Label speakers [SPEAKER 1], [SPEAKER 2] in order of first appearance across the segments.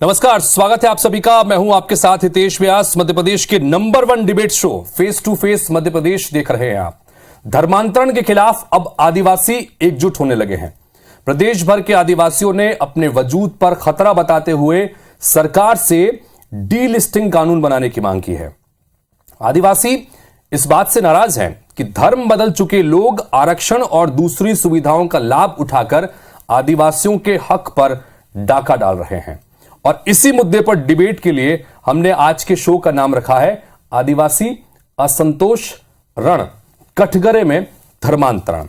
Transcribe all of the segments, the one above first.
[SPEAKER 1] नमस्कार, स्वागत है आप सभी का। मैं हूं आपके साथ हितेश व्यास। मध्य प्रदेश के नंबर 1 debate show face to face Madhya Pradesh देख रहे हैं आप। धर्मांतरण के खिलाफ अब आदिवासी एकजुट होने लगे हैं। प्रदेश भर के आदिवासियों ने अपने वजूद पर खतरा बताते हुए सरकार से डीलिस्टिंग कानून बनाने की मांग की है। आदिवासी इस बात से नाराज हैं कि धर्म बदल चुके लोग आरक्षण और दूसरी सुविधाओं का लाभ उठाकर आदिवासियों के हक पर डाका डाल रहे हैं। और इसी मुद्दे पर डिबेट के लिए हमने आज के शो का नाम रखा है आदिवासी असंतोष रण कठघरे में धर्मांतरण।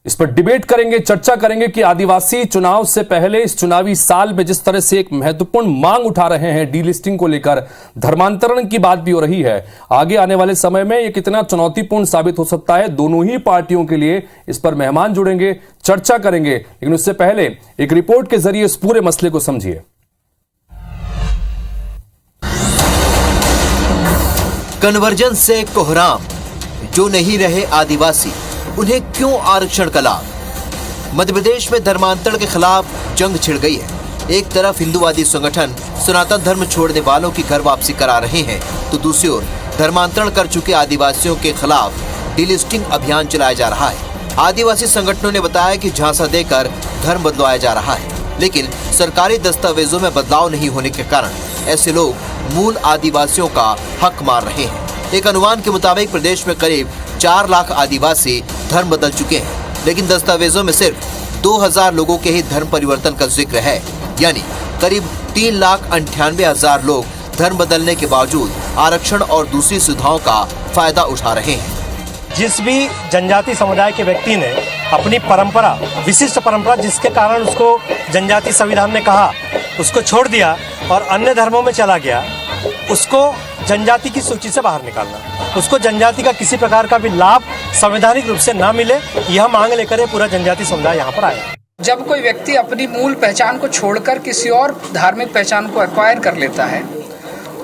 [SPEAKER 1] इस पर डिबेट करेंगे, चर्चा करेंगे कि आदिवासी चुनाव से पहले इस चुनावी साल में जिस तरह से एक महत्वपूर्ण मांग उठा रहे हैं डीलिस्टिंग को लेकर, धर्मांतरण की बात भी हो रही है। आगे आने वाले समय में यह कितना चुनौतीपूर्ण साबित हो सकता है, दोनों ही पार्टियों के लिए इस पर मेहमान जुड़ेंगे, चर्चा करेंगे। लेकिन उससे पहले एक रिपोर्ट के जरिए इस पूरे मसले को समझिए।
[SPEAKER 2] कन्वर्जेंस से कोहराम, जो नहीं रहे आदिवासी उन्हें क्यों आरक्षण का लाभ। मध्य प्रदेश में धर्मांतरण के खिलाफ जंग छिड़ गई है। एक तरफ हिंदूवादी संगठन सनातन धर्म छोड़ने वालों की घर वापसी करा रहे हैं, तो दूसरी ओर धर्मांतरण कर चुके आदिवासियों के खिलाफ डीलिस्टिंग अभियान चलाया जा रहा है। आदिवासी संगठनों ने बताया कि झांसा देकर धर्म बदलवाया जा रहा है, लेकिन सरकारी दस्तावेजों में बदलाव नहीं होने के कारण ऐसे लोग मूल आदिवासियों का हक मार रहे हैं। एक अनुमान के मुताबिक प्रदेश में करीब 4 लाख आदिवासी धर्म बदल चुके हैं, लेकिन दस्तावेजों में सिर्फ 2000 लोगों के ही धर्म परिवर्तन का जिक्र है। यानी करीब 3,98,000 लोग धर्म बदलने के बावजूद आरक्षण और दूसरी सुविधाओं का फायदा उठा रहे हैं।
[SPEAKER 3] जिस भी जनजाति समुदाय के व्यक्ति ने अपनी परंपरा, विशिष्ट परंपरा जिसके कारण उसको जनजाति संविधान ने कहा, उसको छोड़ दिया और अन्य धर्मों में चला गया, उसको जनजाति की सूची से बाहर निकालना, उसको जनजाति का किसी प्रकार का भी लाभ संवैधानिक रूप से ना मिले, यह मांग लेकर पूरा जनजाति समुदाय यहाँ पर आया।
[SPEAKER 4] जब कोई व्यक्ति अपनी मूल पहचान को छोड़कर किसी और धार्मिक पहचान को एक्वायर कर लेता है,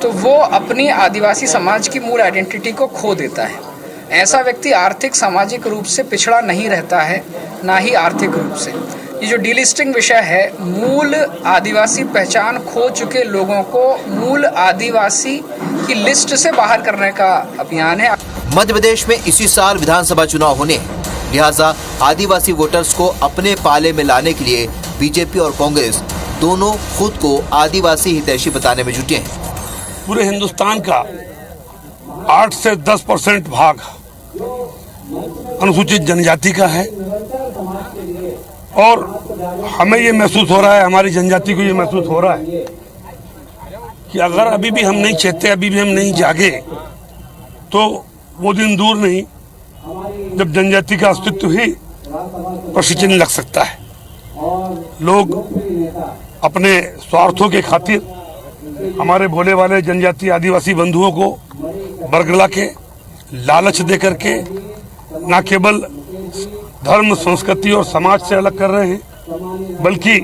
[SPEAKER 4] तो वो अपनी आदिवासी समाज की मूल आइडेंटिटी को खो देता है। ऐसा व्यक्ति आर्थिक सामाजिक रूप से पिछड़ा नहीं रहता है, ना ही आर्थिक रूप से। ये जो डीलिस्टिंग विषय है, मूल आदिवासी पहचान खो चुके लोगों को मूल आदिवासी की लिस्ट से बाहर करने का अभियान है।
[SPEAKER 2] मध्य प्रदेश में इसी साल विधानसभा चुनाव होने हैं, लिहाजा आदिवासी वोटर्स को अपने पाले में लाने के लिए बीजेपी और कांग्रेस दोनों खुद को आदिवासी हितैषी बताने में जुटे हैं।
[SPEAKER 5] पूरे हिंदुस्तान का 8 से 10% भाग अनुसूचित जनजाति का है और हमें ये महसूस हो रहा है, हमारी जनजाति को ये महसूस हो रहा है कि अगर अभी भी हम नहीं चेते, अभी भी हम नहीं जागे, तो वो दिन दूर नहीं जब जनजाति का अस्तित्व ही प्रश्न चिन्ह लग सकता है। लोग अपने स्वार्थों के खातिर हमारे भोले वाले जनजाति आदिवासी बंधुओं को बरगला के, लालच दे करके न केवल धर्म, संस्कृति और समाज से अलग कर रहे हैं, बल्कि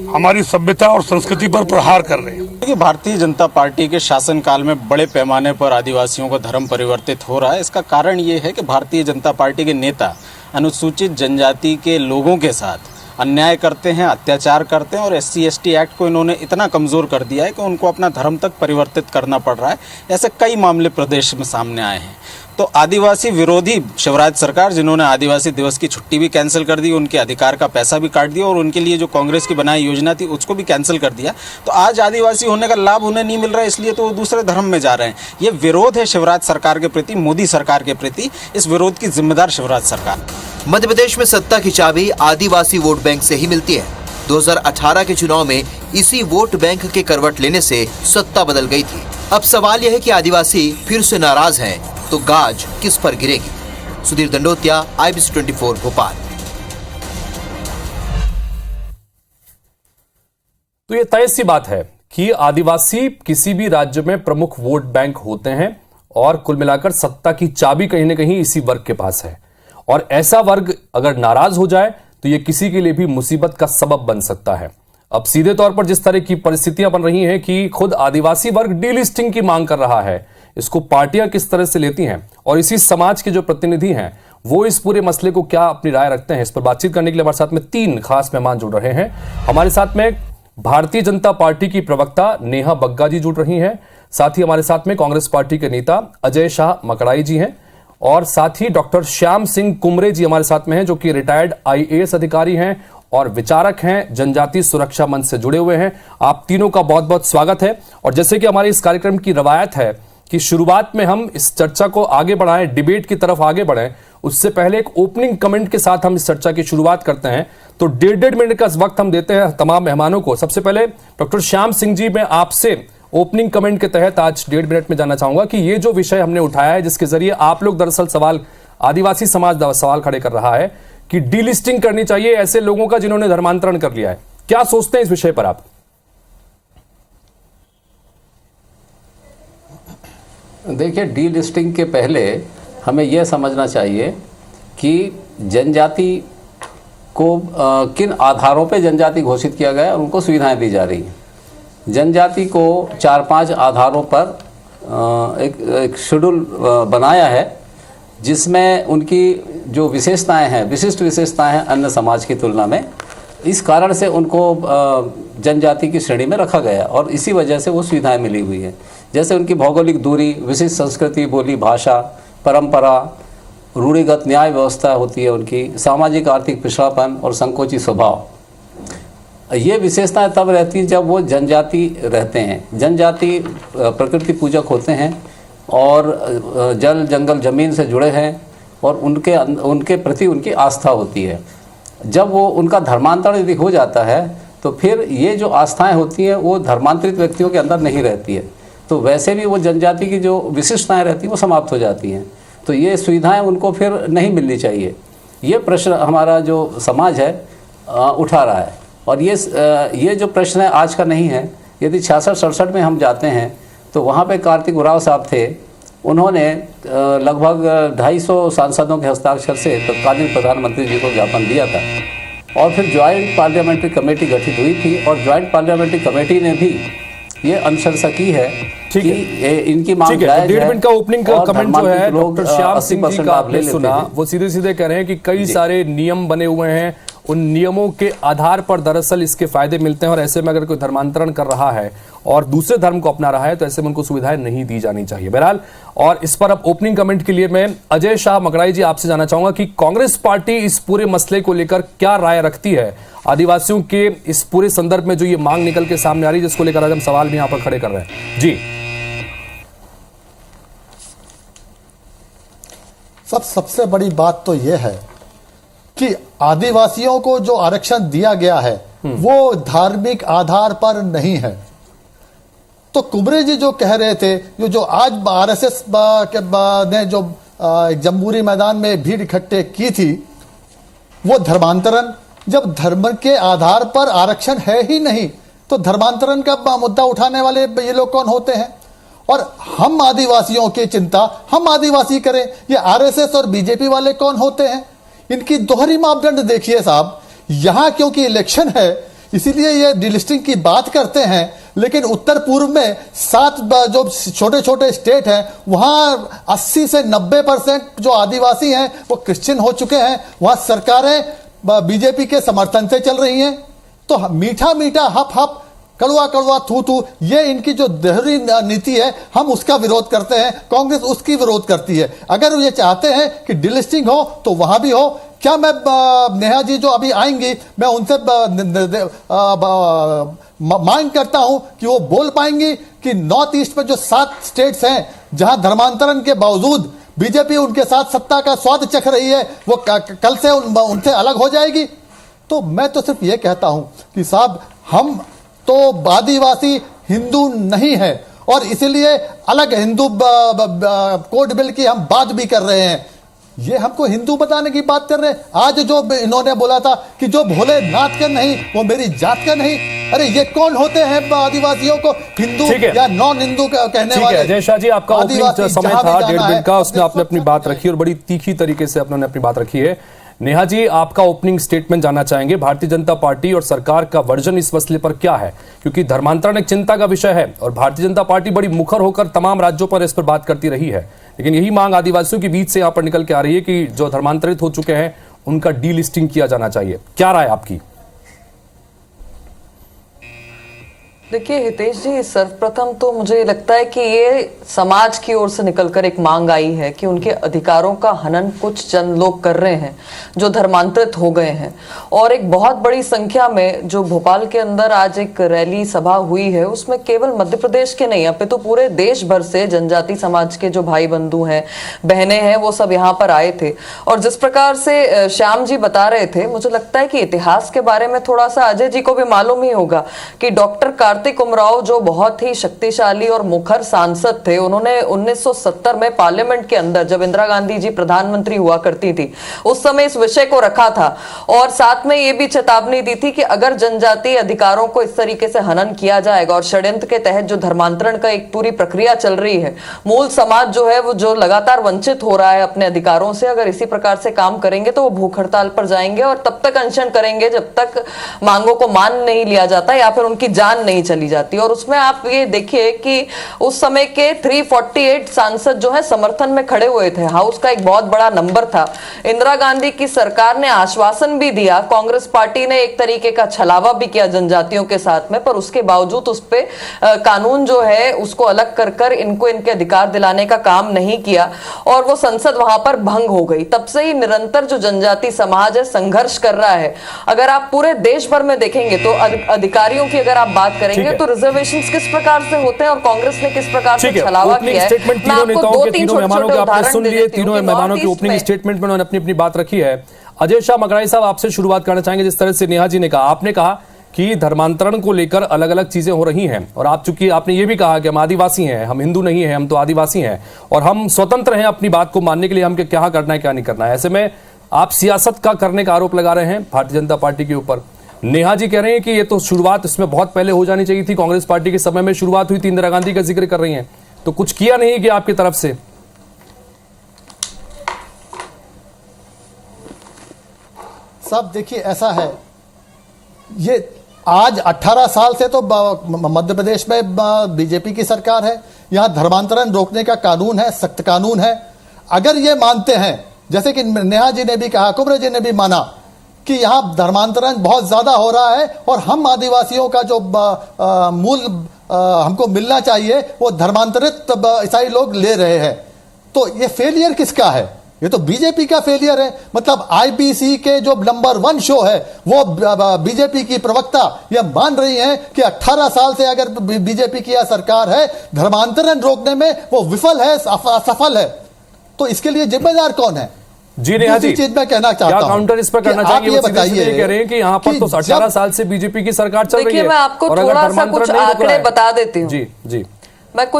[SPEAKER 5] हमारी सभ्यता और संस्कृति पर प्रहार कर रहे हैं।
[SPEAKER 6] देखिए, भारतीय जनता पार्टी के शासनकाल में बड़े पैमाने पर आदिवासियों का धर्म परिवर्तित हो रहा है। इसका कारण ये है कि भारतीय जनता पार्टी के नेता अनुसूचित जनजाति के लोगों के साथ अन्याय करते हैं, अत्याचार करते हैं और SC/ST एक्ट को इन्होंने इतना कमज़ोर कर दिया है कि उनको अपना धर्म तक परिवर्तित करना पड़ रहा है। ऐसे कई मामले प्रदेश में सामने आए हैं। तो आदिवासी विरोधी शिवराज सरकार, जिन्होंने आदिवासी दिवस की छुट्टी भी कैंसिल कर दी, उनके अधिकार का पैसा भी काट दिया और उनके लिए जो कांग्रेस की बनाई योजना थी उसको भी कैंसिल कर दिया, तो आज आदिवासी होने का लाभ उन्हें नहीं मिल रहा है, इसलिए तो वो दूसरे धर्म में जा रहे हैं। ये विरोध है शिवराज सरकार के प्रति, मोदी सरकार के प्रति। इस विरोध की जिम्मेदार शिवराज सरकार।
[SPEAKER 2] मध्य प्रदेश में सत्ता की चाबी आदिवासी वोट बैंक से ही मिलती है। 2018 के चुनाव में इसी वोट बैंक के करवट लेने से सत्ता बदल गई थी। अब सवाल यह है कि आदिवासी फिर से नाराज हैं, तो गाज किस पर गिरेगी। सुधीर दंडोतिया, IBC 24 भोपाल।
[SPEAKER 1] तो ये तय सी बात है कि आदिवासी किसी भी राज्य में प्रमुख वोट बैंक होते हैं और कुल मिलाकर सत्ता की चाबी कहीं ना कहीं इसी वर्ग के पास है। और ऐसा वर्ग अगर नाराज हो जाए तो यह किसी के लिए भी मुसीबत का सबब बन सकता है। अब सीधे तौर पर जिस तरह की परिस्थितियां बन रही हैं कि खुद आदिवासी वर्ग डीलिस्टिंग की मांग कर रहा है, इसको पार्टियां किस तरह से लेती हैं और इसी समाज के जो प्रतिनिधि हैं वो इस पूरे मसले को क्या अपनी राय रखते हैं, इस पर बातचीत करने के लिए हमारे साथ में 3 खास मेहमान जुड़ रहे हैं। हमारे साथ में भारतीय जनता पार्टी की प्रवक्ता नेहा बग्गा जी जुड़ रही हैं। साथ ही हमारे साथ में कांग्रेस पार्टी के नेता अजय शाह मकड़ाई जी हैं और साथ ही डॉक्टर श्याम सिंह कुमरे जी हमारे साथ में हैं, जो कि रिटायर्ड IAS अधिकारी हैं और विचारक हैं, जनजातीय सुरक्षा मंच से जुड़े हुए हैं। आप तीनों का बहुत बहुत स्वागत है। और जैसे कि हमारे इस कार्यक्रम की रवायत है कि शुरुआत में हम इस चर्चा को आगे बढ़ाएं, डिबेट की तरफ आगे बढ़ें, उससे पहले एक ओपनिंग कमेंट के साथ हम इस चर्चा की शुरुआत करते हैं। तो 1.5 मिनट का वक्त हम देते हैं तमाम मेहमानों को। सबसे पहले डॉक्टर श्याम सिंह जी, मैं आपसे ओपनिंग कमेंट के तहत आज 1.5 मिनट में जानना चाहूंगा कि ये जो विषय हमने उठाया है, जिसके जरिए आप लोग दरअसल सवाल, आदिवासी समाज सवाल खड़े कर रहा है कि डीलिस्टिंग करनी चाहिए ऐसे लोगों का जिन्होंने धर्मांतरण कर लिया है, क्या सोचते हैं इस विषय पर आप?
[SPEAKER 7] देखिए, डीलिस्टिंग के पहले हमें यह समझना चाहिए कि जनजाति को किन आधारों पे जनजाति घोषित किया गया और उनको सुविधाएं दी जा रही हैं। जनजाति को 4-5 आधारों पर एक शेड्यूल बनाया है, जिसमें उनकी जो विशेषताएं हैं, विशिष्ट विशेषताएं हैं अन्य समाज की तुलना में। इस कारण से उनको जनजाति की श्रेणी में रखा गया और इसी वजह से वो सुविधाएं मिली हुई है। जैसे उनकी भौगोलिक दूरी, विशिष्ट संस्कृति, बोली, भाषा, परंपरा, रूढ़िगत न्याय व्यवस्था होती है उनकी, सामाजिक आर्थिक पिछड़ापन और संकोची स्वभाव। ये विशेषताएं तब रहती हैं जब वो जनजाति रहते हैं। जनजाति प्रकृति पूजक होते हैं और जल, जंगल, ज़मीन से जुड़े हैं और उनके प्रति उनकी आस्था होती है। जब वो उनका धर्मांतरण यदि हो जाता है तो फिर ये जो आस्थाएं होती हैं वो धर्मांतरित व्यक्तियों के अंदर नहीं रहती है, तो वैसे भी वो जनजाति की जो विशिष्टताएं रहती हैं वो समाप्त हो जाती हैं। तो ये सुविधाएं उनको फिर नहीं मिलनी चाहिए। ये प्रश्न हमारा जो समाज है उठा रहा है और ये जो प्रश्न है आज का नहीं है। यदि 66-67 में हम जाते हैं तो वहाँ पे कार्तिक उरांव साहब थे, उन्होंने लगभग 250 सांसदों के हस्ताक्षर से तत्कालीन प्रधानमंत्री जी को ज्ञापन दिया था और फिर ज्वाइंट पार्लियामेंट्री कमेटी गठित हुई थी और ज्वाइंट पार्लियामेंट्री कमेटी ने भी ये अनुशंसा की है कि इनकी मांग जायज है।
[SPEAKER 1] 1.5 मिनट का ओपनिंग कमेंट जो है डॉक्टर श्याम सिंह जी का आपने सुना, वो सीधे सीधे कह रहे हैं कि कई सारे नियम बने हुए हैं, उन नियमों के आधार पर दरअसल इसके फायदे मिलते हैं और ऐसे में अगर कोई धर्मांतरण कर रहा है और दूसरे धर्म को अपना रहा है तो ऐसे में उनको सुविधाएं नहीं दी जानी चाहिए। बहरहाल, और इस पर अब ओपनिंग कमेंट के लिए मैं अजय शाह मकड़ाई जी आपसे जानना चाहूंगा कि कांग्रेस पार्टी इस पूरे मसले को लेकर क्या राय रखती है, आदिवासियों के इस पूरे संदर्भ में जो ये मांग निकल के सामने आ रही है, जिसको लेकर आज हम सवाल भी यहां पर खड़े कर रहे हैं। जी
[SPEAKER 8] सबसे बड़ी बात तो यह है कि आदिवासियों को जो आरक्षण दिया गया है वो धार्मिक आधार पर नहीं है। तो कुमरे जी जो कह रहे थे, जो आज RSS ने जो जम्बूरी मैदान में भीड़ इकट्ठे की थी, वो धर्मांतरण, जब धर्म के आधार पर आरक्षण है ही नहीं तो धर्मांतरण का मुद्दा उठाने वाले ये लोग कौन होते हैं? और हम आदिवासियों की चिंता हम आदिवासी करें, ये RSS और BJP वाले कौन होते हैं? इनकी दोहरी मापदंड देखिए साहब। यहां क्योंकि इलेक्शन है इसीलिए ये डिलिस्टिंग की बात करते हैं, लेकिन उत्तर पूर्व में 7 जो छोटे छोटे स्टेट हैं वहां 80 से 90% जो आदिवासी हैं वो क्रिश्चियन हो चुके हैं। वहां सरकारें BJP के समर्थन से चल रही हैं। तो मीठा मीठा हप हप, कड़वा कड़वा थू थू, ये इनकी जो दोहरी नीति है हम उसका विरोध करते हैं, कांग्रेस उसकी विरोध करती है। अगर ये चाहते हैं कि डिलिस्टिंग हो तो वहां भी हो। क्या मैं नेहा जी जो अभी आएंगी, मैं उनसे मांग करता हूं कि वो बोल पाएंगी कि नॉर्थ ईस्ट में जो 7 स्टेट्स हैं जहां धर्मांतरण के बावजूद बीजेपी उनके साथ सत्ता का स्वाद चख रही है, वो कल से उनसे अलग हो जाएगी? तो मैं तो सिर्फ ये कहता हूं कि साहब हम तो आदिवासी हिंदू नहीं है और इसलिए अलग हिंदू कोड बिल की हम बात भी कर रहे हैं। ये हमको हिंदू बताने की बात कर रहे हैं। आज जो इन्होंने बोला था कि जो भोलेनाथ का नहीं वो मेरी जात का नहीं, अरे ये कौन होते हैं आदिवासियों को हिंदू या नॉन हिंदू कहने वाले?
[SPEAKER 1] अजय शाह जी, आपका ओपनिंग समय था 1.5 मिनट का, उसमें आपने अपनी बात रखी और बड़ी तीखी तरीके से आपने अपनी बात रखी है। नेहा जी, आपका ओपनिंग स्टेटमेंट जानना चाहेंगे। भारतीय जनता पार्टी और सरकार का वर्जन इस मसले पर क्या है, क्योंकि धर्मांतरण एक चिंता का विषय है और भारतीय जनता पार्टी बड़ी मुखर होकर तमाम राज्यों पर इस पर बात करती रही है, लेकिन यही मांग आदिवासियों के बीच से यहां पर निकल के आ रही है कि जो धर्मांतरित हो चुके हैं उनका डीलिस्टिंग किया जाना चाहिए। क्या राय आपकी?
[SPEAKER 9] देखिए हितेश जी, सर्वप्रथम तो मुझे लगता है कि ये समाज की ओर से निकलकर एक मांग आई है कि उनके अधिकारों का हनन कुछ चंद लोग कर रहे हैं जो धर्मांतरित हो गए हैं। और एक बहुत बड़ी संख्या में जो भोपाल के अंदर आज एक रैली सभा हुई है, उसमें केवल मध्य प्रदेश के नहीं, अपितु पूरे देश भर से जनजाति समाज के जो भाई बंधु हैं, बहनें हैं, वो सब यहाँ पर आए थे। और जिस प्रकार से श्याम जी बता रहे थे, मुझे लगता है कि इतिहास के बारे में थोड़ा सा अजय जी को भी मालूम ही होगा कि डॉक्टर कार्तिक उमराव जो बहुत ही शक्तिशाली और मुखर सांसद थे, उन्होंने 1970 में पार्लियामेंट के अंदर, जब इंदिरा गांधी जी प्रधानमंत्री हुआ करती थी, उस समय इस विषय को रखा था और साथ में ये भी चेतावनी दी थी कि अगर जनजातीय अधिकारों को इस तरीके से हनन किया जाएगा और षड्यंत्र के तहत जो धर्मांतरण का एक पूरी प्रक्रिया चल रही है, मूल समाज जो है वो जो लगातार वंचित हो रहा है अपने अधिकारों से, अगर इसी प्रकार से काम करेंगे तो वो भूख हड़ताल पर जाएंगे और तब तक अनशन करेंगे जब तक मांगों को मान नहीं लिया जाता या फिर उनकी जान नहीं चली जाती। और उसमें आप ये देखिए कि उस समय के 348 सांसद जो है समर्थन में खड़े हुए थे। हाउस का एक बहुत बड़ा नंबर था। इंदिरा गांधी की सरकार ने आश्वासन भी दिया, कांग्रेस पार्टी ने एक तरीके का छलावा भी किया जनजातियों के साथ में, पर उसके बावजूद उस पे कानून जो है उसको अलग कर इनको इनके अधिकार दिलाने का काम नहीं किया और वो संसद वहां पर भंग हो गई। तब से ही निरंतर जो जनजाति समाज है संघर्ष कर रहा है। अगर आप पूरे देश भर में देखेंगे तो अधिकारियों की अगर आप बात करेंगे तो रिजर्वेशंस किस प्रकार से होते हैं और कांग्रेस ने किस प्रकार से छलावा किया है।
[SPEAKER 1] स्टेटमेंट तीनों नेताओं के, तीनों मेहमानों के आपने सुन लिए। तीनों मेहमानों की ओपनिंग स्टेटमेंट में उन्होंने अपनी अपनी बात रखी है। अजय शाह मगराई साहब, आपसे शुरुआत करना चाहेंगे। जिस तरह से नेहा जी ने कहा, आपने कहा कि धर्मांतरण को लेकर अलग अलग चीजें हो रही हैं और आप चूंकि आपने ये भी कहा कि हम आदिवासी हैं, हम हिंदू नहीं हैं, हम तो आदिवासी हैं और हम स्वतंत्र हैं अपनी बात को मानने के लिए, हम क्या करना है क्या नहीं करना है। ऐसे में आप सियासत का करने का आरोप लगा रहे हैं भारतीय जनता पार्टी के ऊपर। नेहा जी कह रहे हैं कि ये तो शुरुआत इसमें बहुत पहले हो जानी चाहिए थी, कांग्रेस पार्टी के समय में शुरुआत हुई थी, इंदिरा गांधी का जिक्र कर रही हैं, तो कुछ किया नहीं कि आपकी तरफ से।
[SPEAKER 8] सब देखिए ऐसा है, ये आज 18 साल से तो मध्य प्रदेश में बीजेपी की सरकार है, यहां धर्मांतरण रोकने का कानून है, सख्त कानून है। अगर ये मानते हैं, जैसे कि नेहा जी ने भी कहा, कुंवर जी ने भी माना कि यहां धर्मांतरण बहुत ज्यादा हो रहा है और हम आदिवासियों का जो मूल हमको मिलना चाहिए वो धर्मांतरित ईसाई लोग ले रहे हैं, तो ये फेलियर किसका है? ये तो बीजेपी का फेलियर है। मतलब आईबीसी के जो नंबर 1 शो है वो बीजेपी की प्रवक्ता ये मान रही हैं कि 18 साल से अगर बीजेपी की सरकार है, धर्मांतरण रोकने में वो विफल है, असफल है, तो इसके लिए जिम्मेदार कौन है?
[SPEAKER 1] जी नेहा जी,
[SPEAKER 8] चीज मैं कहना चाहता हूं,
[SPEAKER 1] काउंटर इस पर करना चाहिए। वो बताइए, कह रहे हैं कि यहाँ पर तो 18 साल से बीजेपी की सरकार चल रही है।
[SPEAKER 9] देखिए मैं आपको थोड़ा सा कुछ आंकड़े बता देती हूँ।
[SPEAKER 1] जी
[SPEAKER 9] मैं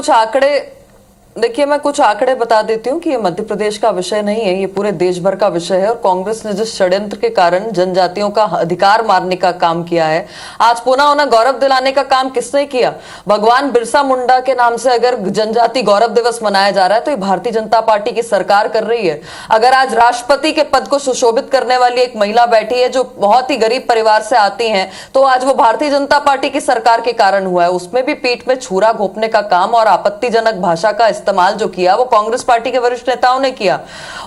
[SPEAKER 9] कुछ आंकड़े बता देती हूँ कि ये मध्य प्रदेश का विषय नहीं है, ये पूरे देश भर का विषय है। और कांग्रेस ने जिस षड्यंत्र के कारण जनजातियों का अधिकार मारने का काम किया है, आज पुनः उन्हें गौरव दिलाने का काम किसने किया? भगवान बिरसा मुंडा के नाम से अगर जनजाति गौरव दिवस मनाया जा रहा है तो ये भारतीय जनता पार्टी की सरकार कर रही है। अगर आज राष्ट्रपति के पद को सुशोभित करने वाली एक महिला बैठी है जो बहुत ही गरीब परिवार से आती है, तो आज वो भारतीय जनता पार्टी की सरकार के कारण हुआ है। उसमें भी पीठ में छुरा घोंपने का काम और आपत्तिजनक भाषा का इस्तेमाल जो किया वो कांग्रेस पार्टी के वरिष्ठ नेताओं ने किया।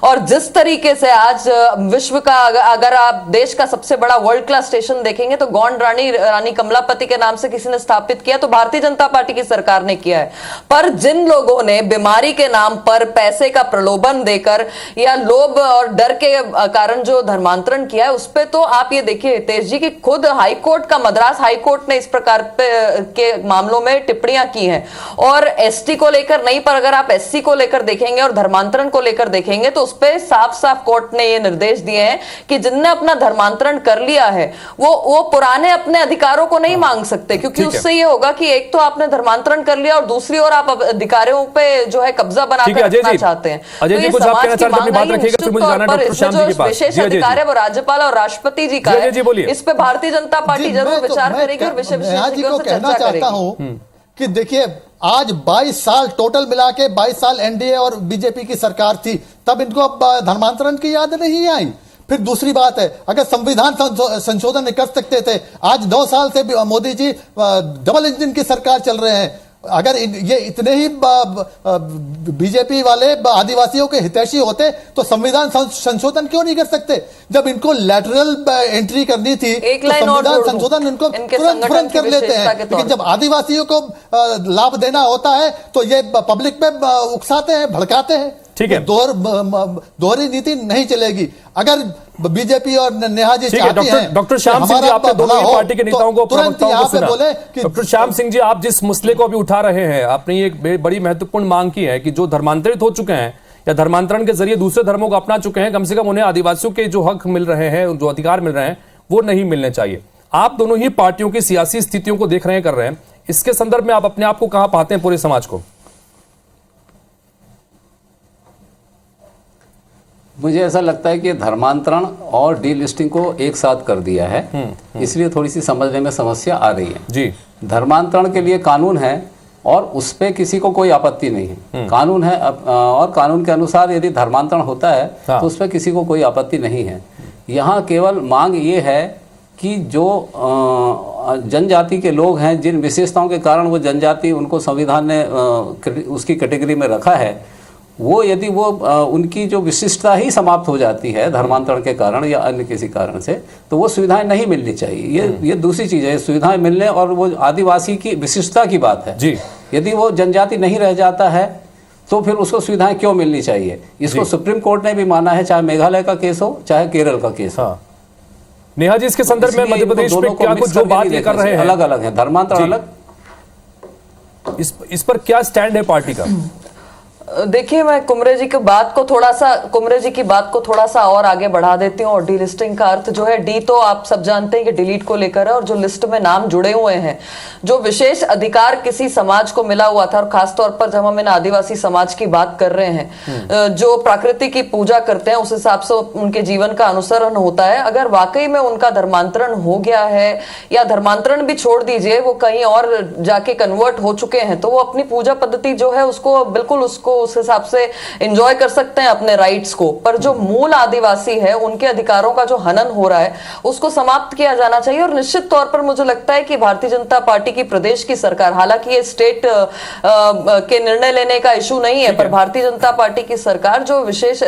[SPEAKER 9] और जिस तरीके से आज विश्व का, अगर आप देश का सबसे बड़ा वर्ल्ड क्लास स्टेशन देखेंगे तो गौंड रानी कमलापति के नाम से किसी ने स्थापित किया, तो भारतीय जनता पार्टी की सरकार ने किया है। पर जिन लोगों ने बीमारी के नाम पर पैसे का प्रलोभन देकर या लोभ और डर के कारण जो धर्मांतरण किया है, उस पर तो आप ये देखिए हितेश जी की खुद हाईकोर्ट का, मद्रास हाईकोर्ट ने इस प्रकार के मामलों में टिप्पणियां की हैं। और एसटी को लेकर नहीं, पर अगर आप एससी को लेकर देखेंगे और धर्मांतरण को लेकर देखेंगे तो उस पर साफ साफ कोर्ट ने ये निर्देश दिए हैं कि जिनने अपना धर्मांतरण कर लिया है वो पुराने अपने अधिकारों को नहीं मांग सकते, क्योंकि उससे ये होगा कि एक तो आपने धर्मांतरण कर लिया और दूसरी ओर आप अधिकारों पे जो है कब्जा बनाकर रखना चाहते हैं।
[SPEAKER 1] अजय जी कुछ आप कहना चाहते हैं, अपनी बात रखिएगा, फिर मुझे जाना है डॉक्टर श्याम जी के पास।
[SPEAKER 9] विशेष अधिकार है वो राज्यपाल और राष्ट्रपति जी का है, इस पे भारतीय जनता पार्टी जरूर विचार करेगी और विशेषज्ञों से चर्चा करेगी।
[SPEAKER 8] कि देखिए आज 22 साल टोटल मिला के 22 साल एनडीए और बीजेपी की सरकार थी, तब इनको धर्मांतरण की याद नहीं आई। फिर दूसरी बात है, अगर संविधान संशोधन कर सकते थे, आज 9 साल से मोदी जी डबल इंजन की सरकार चल रहे हैं, अगर ये इतने ही बीजेपी वाले आदिवासियों के हितैषी होते तो संविधान संशोधन क्यों नहीं कर सकते? जब इनको लैटरल एंट्री करनी थी तो संविधान संशोधन इनको तुरंत कर लेते हैं, लेकिन जब आदिवासियों को लाभ देना होता है तो ये पब्लिक में उकसाते हैं, भड़काते हैं।
[SPEAKER 1] ठीक है,
[SPEAKER 8] दोहरी नीति नहीं चलेगी। अगर बीजेपी और नेहा जी चाहती हैं
[SPEAKER 1] डॉक्टर श्याम सिंह जी, आपने दोनों ही पार्टी के नेताओं को प्रवक्ताओं को सुना। डॉक्टर श्याम सिंह जी, आप जिस मसले को अभी उठा रहे हैं, आपने एक बड़ी महत्वपूर्ण मांग की है कि जो धर्मांतरित हो चुके हैं या धर्मांतरण के जरिए दूसरे धर्मों को अपना चुके हैं, कम से कम उन्हें आदिवासियों के जो हक मिल रहे हैं, जो अधिकार मिल रहे हैं, वो नहीं मिलने चाहिए। आप दोनों ही पार्टियों की सियासी स्थितियों को देख रहे हैं, कर रहे हैं, इसके संदर्भ में आप अपने आप को कहां पाते हैं पूरे समाज को?
[SPEAKER 7] मुझे ऐसा लगता है कि धर्मांतरण और डीलिस्टिंग को एक साथ कर दिया है, इसलिए थोड़ी सी समझने में समस्या आ रही है
[SPEAKER 1] जी।
[SPEAKER 7] धर्मांतरण के लिए कानून है और उस पे किसी को कोई आपत्ति नहीं है, कानून है और कानून के अनुसार यदि धर्मांतरण होता है तो उस पे किसी को कोई आपत्ति नहीं है। यहाँ केवल मांग ये है कि जो जनजाति के लोग हैं, जिन विशेषताओं के कारण वो जनजाति उनको संविधान ने उसकी कैटेगरी में रखा है, वो यदि वो उनकी जो विशिष्टता ही समाप्त हो जाती है धर्मांतरण के कारण या अन्य किसी कारण से, तो वो सुविधाएं नहीं मिलनी चाहिए। ये दूसरी चीज़ है, सुविधाएं मिलने और वो आदिवासी की विशिष्टता की बात है जी। यदि वो जनजाति नहीं रह जाता है तो फिर उसको सुविधाएं क्यों मिलनी चाहिए? इसको सुप्रीम कोर्ट ने भी माना है, चाहे मेघालय का केस हो चाहे केरल का केस हो।
[SPEAKER 1] नेहा जी, इसके संदर्भ में मध्य प्रदेश में क्या कुछ जो बात ये कर रहे हैं,
[SPEAKER 7] अलग अलग है, धर्मांतरण अलग,
[SPEAKER 1] इस पर क्या स्टैंड है पार्टी का?
[SPEAKER 9] देखिए, मैं कुमरे जी की बात को थोड़ा सा और आगे बढ़ा देती हूँ। और डीलिस्टिंग का अर्थ जो है, डी तो आप सब जानते हैं कि डिलीट को लेकर है, और जो लिस्ट में नाम जुड़े हुए हैं, जो विशेष अधिकार किसी समाज को मिला हुआ था, और खासतौर पर जब हम इन आदिवासी समाज की बात कर रहे हैं, जो प्रकृति की पूजा करते हैं, उस हिसाब से उनके जीवन का अनुसरण होता है। अगर वाकई में उनका धर्मांतरण हो गया है, या धर्मांतरण भी छोड़ दीजिए, वो कहीं और जाके कन्वर्ट हो चुके हैं, तो वो अपनी पूजा पद्धति जो है उसको बिल्कुल उस हिसाब से एंजॉय कर सकते हैं अपने राइट्स को। पर जो मूल आदिवासी है, उनके अधिकारों का जो हनन हो रहा है, उसको समाप्त किया जाना चाहिए। और निश्चित तौर पर मुझे लगता है कि भारतीय जनता पार्टी की प्रदेश की सरकार, हालांकि ये स्टेट के निर्णय लेने का इशू नहीं है, पर भारतीय जनता पार्टी की सरकार जो विशेष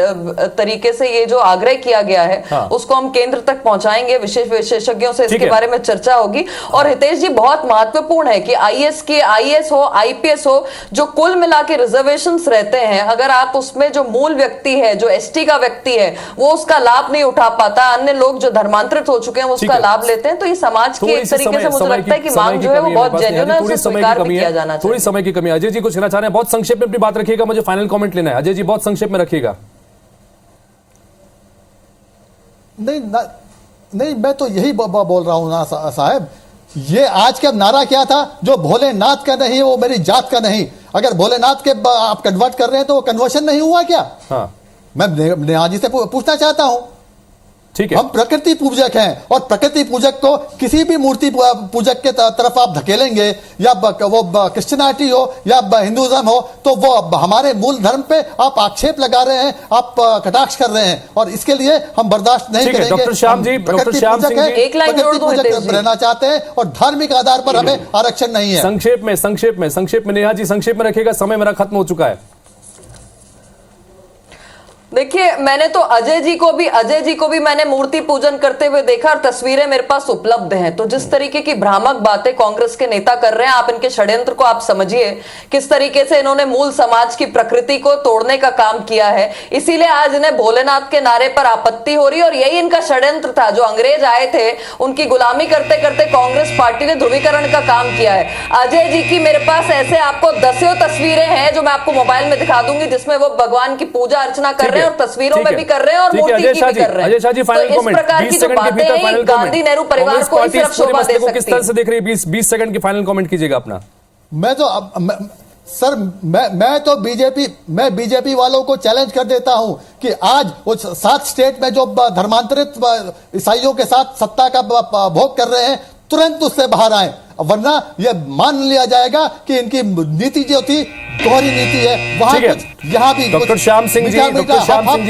[SPEAKER 9] तरीके से ये जो आग्रह किया गया है, उसको हम केंद्र तक पहुंचाएंगे, विशेषज्ञों से इसके बारे में चर्चा होगी। और हितेश जी, बहुत महत्वपूर्ण है कि आईएएस हो, आईपीएस हो, जो कुल मिला के रिजर्वेशंस रहते हैं, अगर आप उसमें जो मूल व्यक्ति है, जो एसटी का व्यक्ति है, वो उसका लाभ नहीं उठा पाता, अन्य लोग जो धर्मांतरित हो चुके हैं वो उसका लाभ लेते हैं, तो ये समाज के एक तरीके से मुझे लगता है कि मांग जो है वो बहुत जेन्युइन है, उसे स्वीकार भी किया जाना चाहिए।
[SPEAKER 1] थोड़ी समय की कमी है। अजय जी कुछ कहना चाह रहे हैं? बहुत संक्षेप में अपनी बात रखिएगा, मुझे फाइनल कमेंट लेना है। अजय जी, बहुत संक्षेप में रखिएगा।
[SPEAKER 8] नहीं, मैं तो यही बोल रहा हूं ना साहब, ये आज का नारा क्या था? जो भोलेनाथ का नहीं वो मेरी जात का नहीं। अगर भोलेनाथ के आप कन्वर्ट कर रहे हैं तो वो कन्वर्शन नहीं हुआ क्या? हाँ। मैं नेहा जी से पूछना चाहता हूं।
[SPEAKER 1] ठीक है,
[SPEAKER 8] हम प्रकृति पूजक हैं, और प्रकृति पूजक को किसी भी मूर्ति पूजक के तरफ आप धकेलेंगे, या वो क्रिश्चियनिटी हो या हिंदुइज्म हो, तो वो हमारे मूल धर्म पे आप आक्षेप लगा रहे हैं, आप कटाक्ष कर रहे हैं, और इसके लिए हम बर्दाश्त नहीं करेंगे।
[SPEAKER 1] डॉक्टर श्याम जी,
[SPEAKER 8] प्रकृति पूजक रहना चाहते हैं और धार्मिक आधार पर हमें आरक्षण नहीं है।
[SPEAKER 1] संक्षेप में नेहा जी, संक्षेप में रखिएगा, समय मेरा खत्म हो चुका है।
[SPEAKER 9] देखिए, मैंने तो अजय जी को भी मैंने मूर्ति पूजन करते हुए देखा, और तस्वीरें मेरे पास उपलब्ध हैं। तो जिस तरीके की भ्रामक बातें कांग्रेस के नेता कर रहे हैं, आप इनके षड्यंत्र को आप समझिए, किस तरीके से इन्होंने मूल समाज की प्रकृति को तोड़ने का काम किया है। इसीलिए आज इन्हें भोलेनाथ के नारे पर आपत्ति हो रही है, और यही इनका षड्यंत्र था। जो अंग्रेज आए थे, उनकी गुलामी करते करते कांग्रेस पार्टी ने ध्रुवीकरण का काम किया है। अजय जी की मेरे पास ऐसे आपको दसियों तस्वीरें हैं, जो मैं आपको मोबाइल में दिखा दूंगी, जिसमें वो भगवान की पूजा अर्चना कर रहे हैं, और तस्वीरों में भी कर रहे हैं, और मूर्ति की भी कर रहे हैं।
[SPEAKER 1] Ajay Shah ji, final comment, 20 second के भीतर फाइनल
[SPEAKER 9] गांधी नेहरू परिवार को सिर्फ शोभा दे सकती है।
[SPEAKER 1] किस तरह से देख रही है? 20 सेकंड की फाइनल कमेंट कीजिएगा अपना।
[SPEAKER 8] मैं तो बीजेपी वालों को चैलेंज कर देता हूं कि आज वो 7 स्टेट में जो धर्मांतरित ईसाइयों के साथ सत्ता का भोग कर रहे हैं, तुरंत उससे बाहर आए, वरना यह मान लिया जाएगा कि इनकी नीति जो थी दोहरी नीति है। वहां यहाँ भी
[SPEAKER 1] doctor Shyam Singh ji,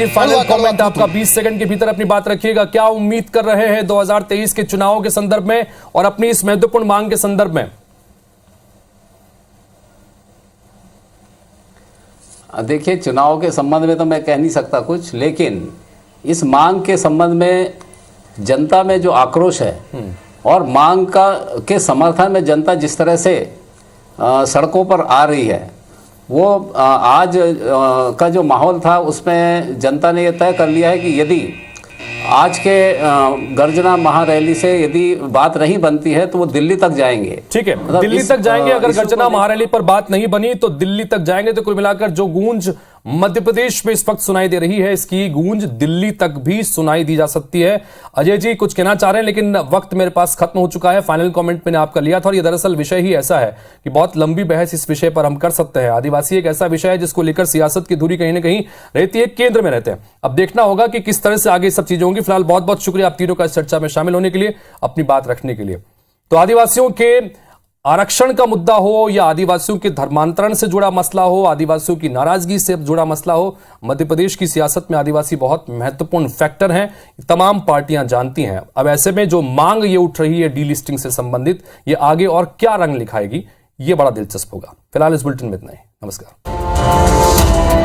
[SPEAKER 1] final comment आपका 20 सेकंड के भीतर अपनी बात रखिएगा। क्या उम्मीद कर रहे हैं 2023 के चुनावों के संदर्भ में और अपनी इस महत्वपूर्ण मांग के संदर्भ में?
[SPEAKER 7] देखिए, चुनाव के संबंध में तो मैं कह नहीं सकता कुछ, लेकिन इस मांग के संबंध में जनता में जो आक्रोश है और मांग के समर्थन में जनता जिस तरह से सड़कों पर आ रही है, वो आज का जो माहौल था उसमें जनता ने ये तय कर लिया है कि यदि आज के गर्जना महारैली से यदि बात नहीं बनती है तो वो दिल्ली तक जाएंगे।
[SPEAKER 1] ठीक है,
[SPEAKER 7] मतलब
[SPEAKER 1] दिल्ली तक जाएंगे। अगर गर्जना महारैली पर बात नहीं बनी तो दिल्ली तक जाएंगे। तो कुल मिलाकर जो गूंज मध्य प्रदेश में इस वक्त सुनाई दे रही है, इसकी गूंज दिल्ली तक भी सुनाई दी जा सकती है। अजय जी कुछ कहना चाह रहे हैं, लेकिन वक्त मेरे पास खत्म हो चुका है। फाइनल कमेंट मैंने आपका लिया था और ये दरअसल विषय ही ऐसा है कि बहुत लंबी बहस इस विषय पर हम कर सकते हैं। आदिवासी एक ऐसा विषय है जिसको लेकर सियासत की धुरी कहीं ना कहीं रहती है, केंद्र में रहते हैं। अब देखना होगा कि किस तरह से आगे सब चीजें होंगी। फिलहाल बहुत बहुत शुक्रिया आप तीनों का इस चर्चा में शामिल होने के लिए, अपनी बात रखने के लिए। तो आदिवासियों के आरक्षण का मुद्दा हो या आदिवासियों के धर्मांतरण से जुड़ा मसला हो, आदिवासियों की नाराजगी से जुड़ा मसला हो, मध्य प्रदेश की सियासत में आदिवासी बहुत महत्वपूर्ण फैक्टर हैं, तमाम पार्टियां जानती हैं। अब ऐसे में जो मांग ये उठ रही है डीलिस्टिंग से संबंधित, ये आगे और क्या रंग लिखाएगी, ये बड़ा दिलचस्प होगा। फिलहाल इस बुलेटिन में इतना ही। नमस्कार।